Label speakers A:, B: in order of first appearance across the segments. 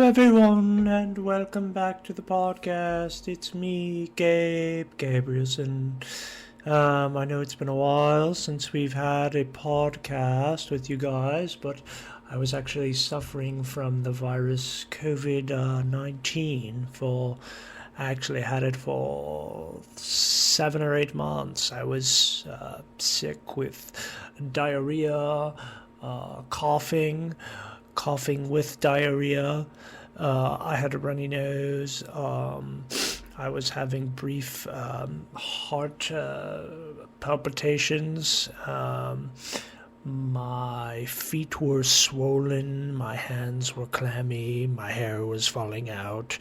A: everyone, and welcome back to the podcast. It's me, Gabrielson. I know it's been a while since we've had a podcast with you guys, but I was actually suffering from the virus COVID-19 I actually had it for 7 or 8 months. I was sick with diarrhea, coughing with diarrhea. I had a runny nose. I was having brief heart palpitations. My feet were swollen, my hands were clammy, my hair was falling out.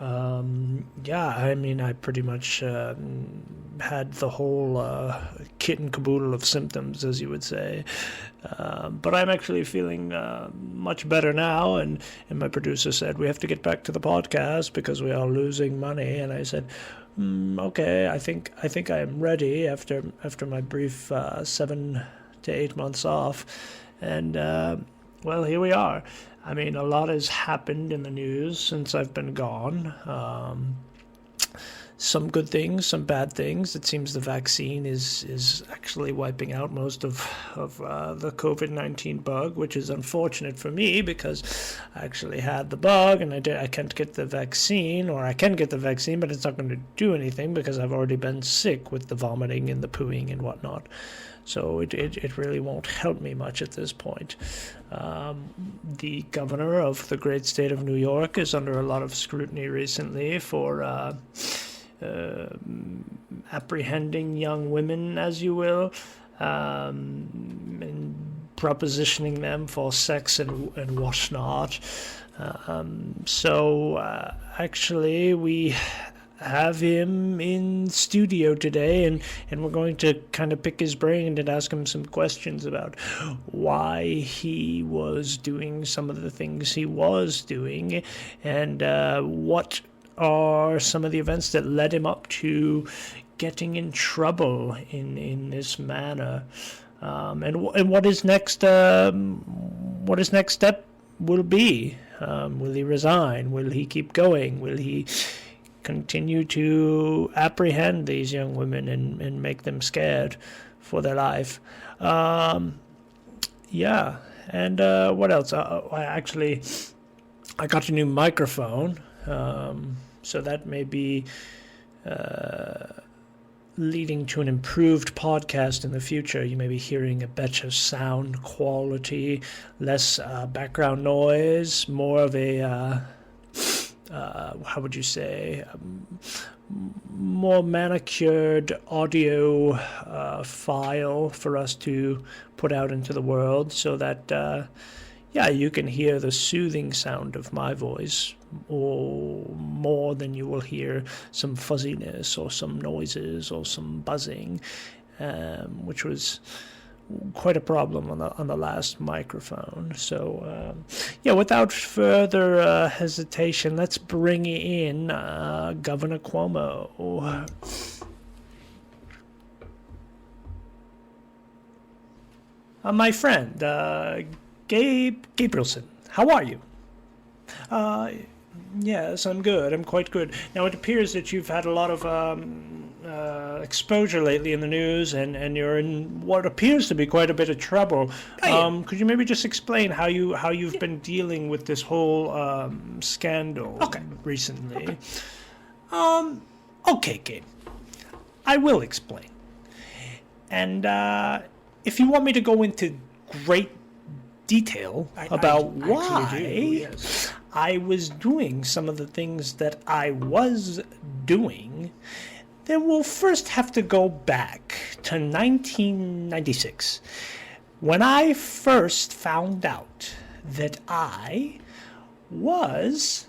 A: I pretty much had the whole kit and caboodle of symptoms, as you would say. But I'm actually feeling much better now, and my producer said, we have to get back to the podcast because we are losing money. And I said, okay, I think I am ready after my brief 7 to 8 months off, and here we are. I mean, a lot has happened in the news since I've been gone. Some good things, some bad things. It seems the vaccine is actually wiping out most of the COVID-19 bug, which is unfortunate for me because I actually had the bug and I can't get the vaccine, or I can get the vaccine, but it's not going to do anything because I've already been sick with the vomiting and the pooing and whatnot. So it really won't help me much at this point. The governor of the great state of New York is under a lot of scrutiny recently for apprehending young women, as you will, and propositioning them for sex and whatnot. Actually, we have him in studio today, and we're going to kind of pick his brain and ask him some questions about why he was doing some of the things he was doing, and what are some of the events that led him up to getting in trouble in this manner, and what his next step will be. Will he resign? Will he keep going? Will he continue to apprehend these young women and make them scared for their life? And what else? I got a new microphone, so that may be leading to an improved podcast in the future. You may be hearing a better sound quality, less background noise, more of a how would you say, more manicured audio file for us to put out into the world, so that you can hear the soothing sound of my voice, or more than you will hear some fuzziness or some noises or some buzzing, which was quite a problem on the last microphone. So without further hesitation, let's bring in Governor Cuomo. My friend, Gabe Gabrielson, how are you? Yes, I'm good. I'm quite good. Now, it appears that you've had a lot of exposure lately in the news, and you're in what appears to be quite a bit of trouble. Could you maybe just explain how you've been dealing with this whole scandal recently?
B: Okay, Gabe. I will explain. And if you want me to go into great detail about why I was doing some of the things that I was doing, then we'll first have to go back to 1996, when I first found out that I was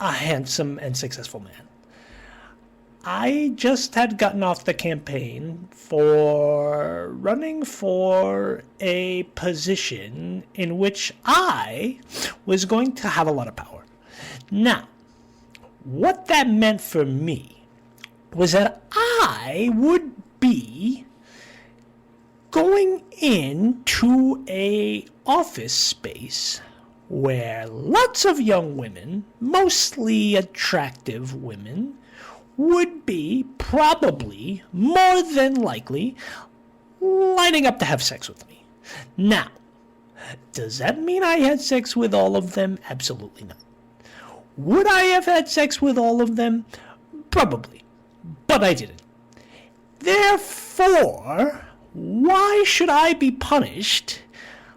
B: a handsome and successful man. I just had gotten off the campaign for running for a position in which I was going to have a lot of power. Now, what that meant for me was that I would be going into a office space where lots of young women, mostly attractive women, would be probably, more than likely, lining up to have sex with me. Now, does that mean I had sex with all of them? Absolutely not. Would I have had sex with all of them? Probably. But I didn't. Therefore, why should I be punished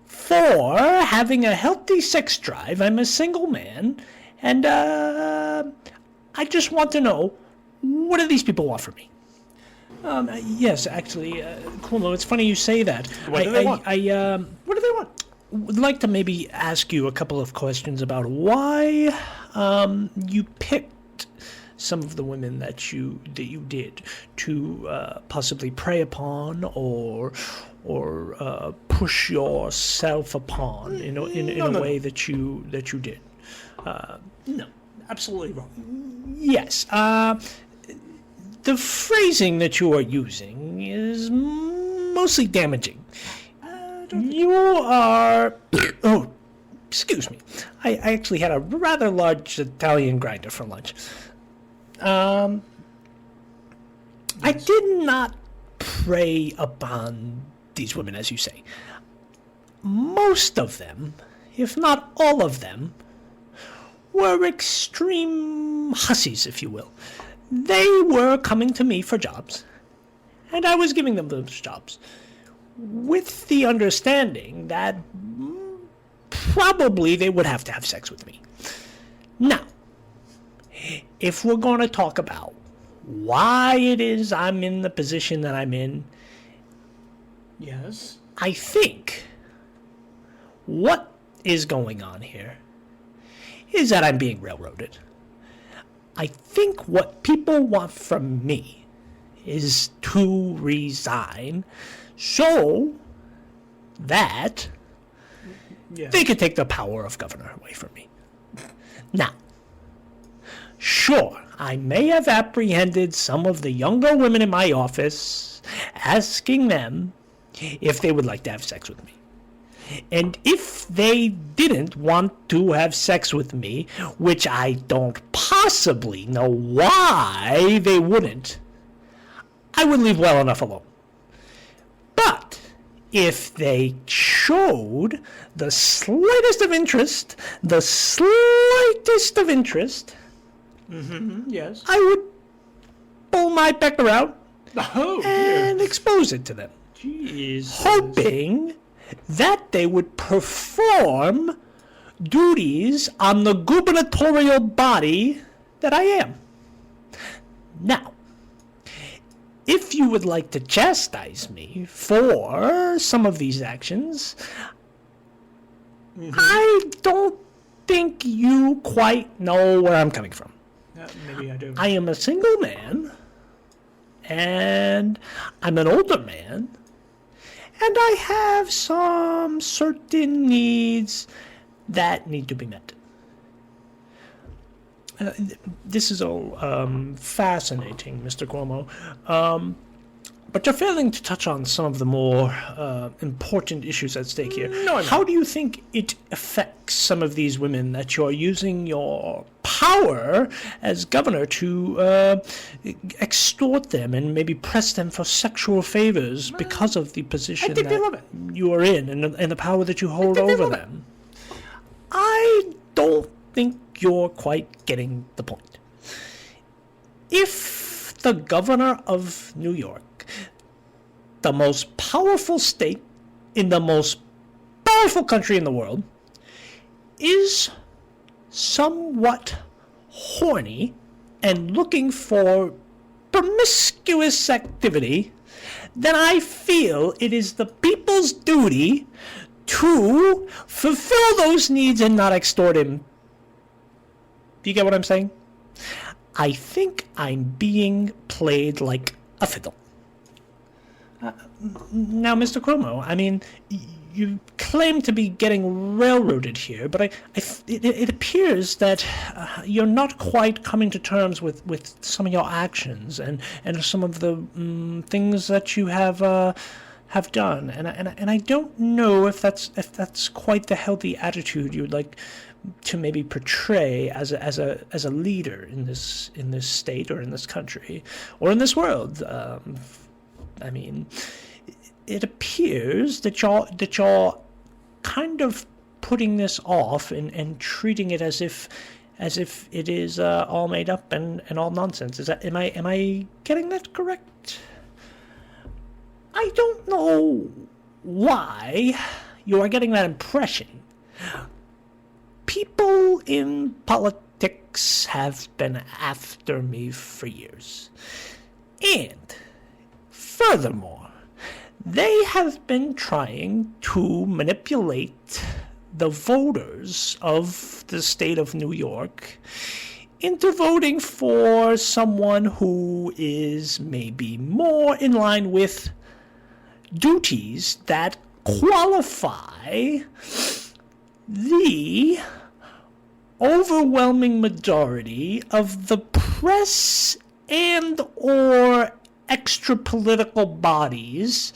B: for having a healthy sex drive? I'm a single man, and I just want to know, what do these people want from me? Yes, actually, Cuomo, it's funny you say that.
A: What do they want?
B: What do they want? Would like to maybe ask you a couple of questions about why you picked some of the women that you did to possibly prey upon or push yourself upon in a way that you did.
A: No, absolutely wrong.
B: Yes. The phrasing that you are using is mostly damaging. You are... Oh, excuse me. I actually had a rather large Italian grinder for lunch. I did not prey upon these women, as you say. Most of them, if not all of them, were extreme hussies, if you will. They were coming to me for jobs, and I was giving them those jobs, with the understanding that probably they would have to have sex with me. Now, if we're going to talk about why it is I'm in the position that I'm in,
A: Yes.
B: I think what is going on here is that I'm being railroaded. I think what people want from me is to resign so that they could take the power of governor away from me. Now, sure, I may have apprehended some of the younger women in my office, asking them if they would like to have sex with me. And if they didn't want to have sex with me, which I don't possibly know why they wouldn't, I would leave well enough alone. But if they showed the slightest of interest,
A: Yes.
B: I would pull my pecker out
A: Oh,
B: and expose it to them,
A: Jesus.
B: hoping that they would perform duties on the gubernatorial body that I am. Now, if you would like to chastise me for some of these actions, I don't think you quite know where I'm coming from.
A: Maybe I do.
B: I am a single man, and I'm an older man, and I have some certain needs that need to be met. This is all fascinating, Mr. Cuomo, but you're failing to touch on some of the more important issues at stake here.
A: No, I'm not.
B: How do you think it affects some of these women that you're using your power as governor to extort them and maybe press them for sexual favors because of the position
A: I think they love
B: that
A: it.
B: you are in and the power that you hold
A: think they
B: over
A: love it.
B: them? I don't think you're quite getting the point. If the governor of New York, the most powerful state in the most powerful country in the world, is somewhat horny and looking for promiscuous activity, then I feel it is the people's duty to fulfill those needs and not extort him. Do you get what I'm saying? I think I'm being played like a fiddle. Now, Mr. Cuomo, I mean, you claim to be getting railroaded here, but it appears that you're not quite coming to terms with some of your actions and some of the things that you have have done, and I don't know if that's quite the healthy attitude you would like to maybe portray as a leader in this state or in this country or in this world. I mean, it appears that you're kind of putting this off and treating it as if it is all made up and all nonsense. Am I getting that correct? I don't know why you are getting that impression. People in politics have been after me for years. And furthermore, they have been trying to manipulate the voters of the state of New York into voting for someone who is maybe more in line with duties that qualify the overwhelming majority of the press and or extra political bodies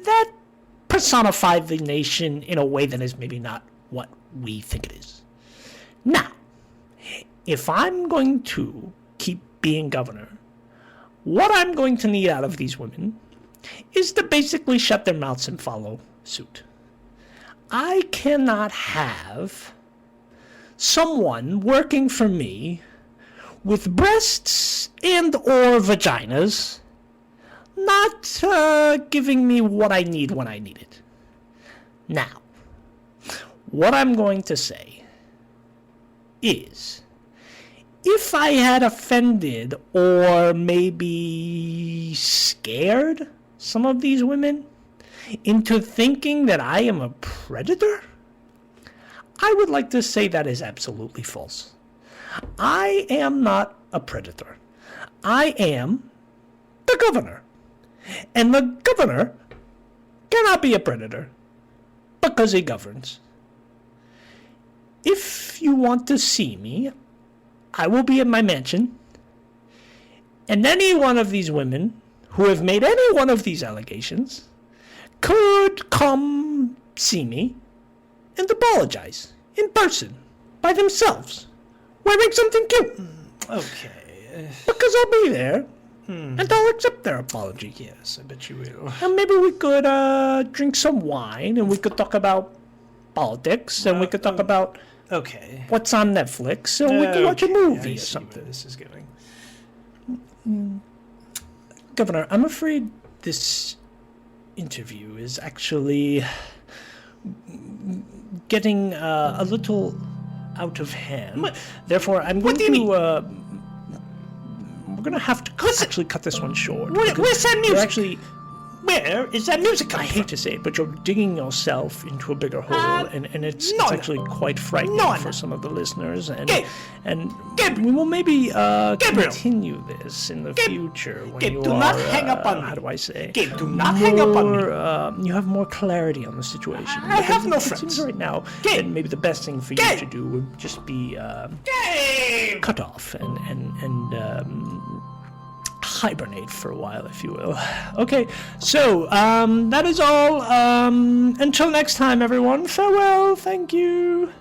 B: that personify the nation in a way that is maybe not what we think it is. Now, if I'm going to keep being governor, what I'm going to need out of these women is to basically shut their mouths and follow suit. I cannot have someone working for me with breasts and or vaginas not giving me what I need when I need it. Now, what I'm going to say is, if I had offended or maybe scared some of these women into thinking that I am a predator, I would like to say that is absolutely false. I am not a predator. I am the governor. And the governor cannot be a predator because he governs. If you want to see me, I will be in my mansion. And any one of these women who have made any one of these allegations could come see me and apologize in person by themselves, wearing something cute.
A: Okay.
B: Because I'll be there. And I'll accept their apology.
A: Yes, I bet you will.
B: And maybe we could drink some wine, and we could talk about politics, and we could talk about what's on Netflix, and we could watch a movie or something.
A: This is going.
B: Governor, I'm afraid this interview is actually getting a little out of hand. Therefore, I'm going to... we're going to have to actually cut this one short.
A: Where's that music?
B: Actually, where is that music coming from? I hate to say it, but you're digging yourself into a bigger hole, and it's actually quite frightening for some of the listeners. And we will maybe continue this in the future when
A: Gabe,
B: you
A: do
B: are,
A: not hang up on me.
B: How do I say?
A: Gabe, do not hang up on me.
B: You have more clarity on the situation.
A: I have no
B: it
A: friends.
B: Seems right now
A: Gabe.
B: that maybe the best thing for you to do would just be
A: Gabe!
B: cut off and hibernate for a while, if you will. Okay, so that is all. Until next time, everyone. Farewell. Thank you.